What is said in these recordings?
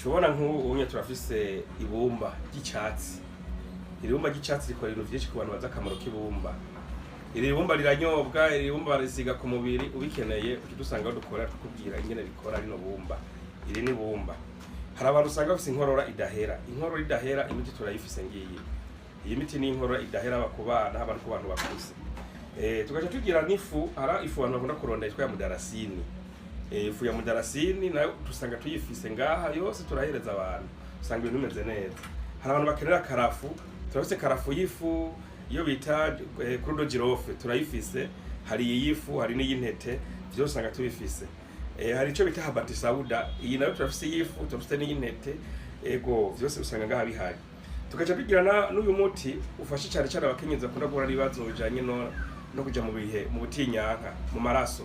Cubona nk'ubu unye turafise ibumba ry'icatsi. Ibumba ry'icatsi rikora ibintu vyinshi ku bantu baza akamaro k'ibumba. Iri bumba riranyobwa, iri bumba barisiga ku mubiri ubikeneye ukidusanga dukora tukubwira ingene rikora rino bumba. Iri ni bumba. Hari abantu usanga bafise inkorora idahera. Inkorora idahera imiti turayifise ngiyi. Iyi miti ni inkorora idahera abakubana abantu ku bantu bakuze. Tugaca tugira n'ifu, hari ifu abantu bakunda kurondera yitwa ya mudarasini. Ifu ya mudarasini nayo tusanga tuyifise ngaha yose turahereza abantu. Usanga ibintu bimeze neza. Hari abantu bakenera karafu, turafise karafu y'ifu iyo bita crudo giroffe turayifise, hari iyifu, hari n'iyintete, byose usanga tubifise. Hari ico bita habati sauda, iyi nayo turafise iyifu, turafise n'iyintete, ego byose usanga ngaha bihari. Tugaca tugira n'uyu muti ufasha cyane cyane abakenyezi bakunda guhura n'ibibazo bijanye no kuja mu bihe mu butinyanka mu maraso.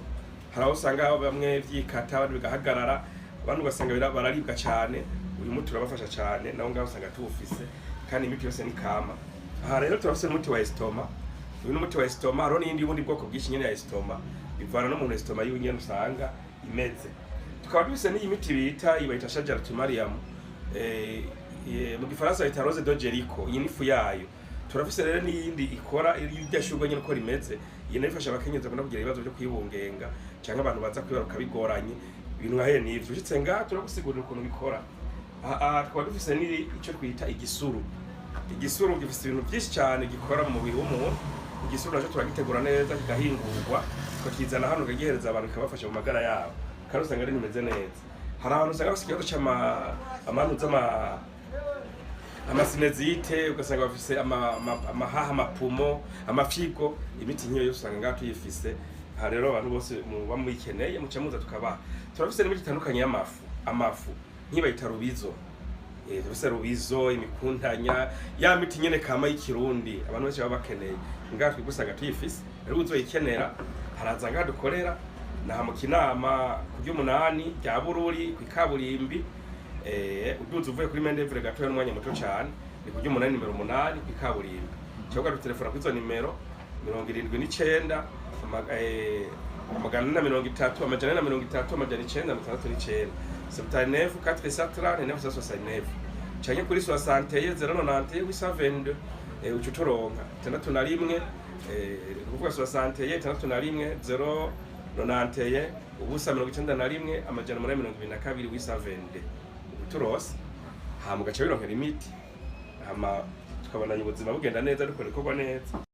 Hari aho usanga bamwe vyikata abandi bigahagarara, abantu ugasanga bararibwa cyane. Uyu muti urabafasha cyane, nawo ngaho usanga tuwufise kandi imiti yose ni kama. Aha rero turafise n'umuti wa estoma. Uyu n'umuti wa estoma, hariho n'iyindi bundi bwoko bwinshi nyene ya estoma. Bivana no mu estoma yiwe nyene usanga imeze. Tukaba dufise n'iyi miti bita ibayita shajaratu mariam. Mu gifaransa bita rose de Jericho, iyi nifu yayo. Turafise rero n'iyindi ikora irya shurwe nyene uko rimeze. Iyi nayo ifasha abakenyezi bakunda kugira ibibazo byo kwibungenga canke abantu baza kwibaruka bigoranye. Ibintu nkahe n'ivyo ushitse ngaha turagusigurira ukuntu bikora. Tukaba dufise ico twita igisuru. Igisuru gifise ibintu byinshi cyane gikora mu mubiri w'umuntu. Igisuru naco turagitegura neza kigahingurwa, tukizana hano kagihereza abantu kabafasha mu magara yabo. Kandi usanga ari nimeze neza. Hari abantu usanga bafise ikibazo c'amanuza amasinezite, ugasanga bafise amahaha, amapumo, amafigo, imiti nkiyo yose usanga ngaho tuyifise. Aha rero abantu bose muba muyikeneye muca muza tukabaha. Turafise n'imiti itandukanye y'amafu nkibayita rubizo. Turafise rubizo, imikundanya, ya miti nyene kama y'ikirundi abantu bose baba bakeneye. Ngaho twigusanga tuyifise. Rero uzoyikenera haraza ngaho dukorera na mu Kinama ku ry'umunani rya Bururi ku ikaburimbi. Uduze uvuye kuri Mendevre gatoya n'umwanya muto cyane ni ku ry'umunani nimero 8 ku ikaburimbi. Cyangwa dutelefona kuri izo nimero 79 amajana 30 amajana 30 amajana 969 79 470 969 canke kuri 61 091 822 ucutoronka 61 kuvuga 61 611 091 ubusa 91 amajana 822 822 uturose hama gaca bironkera imiti hama tukabona ubuzima bugenda neza dukora ikorwa neza.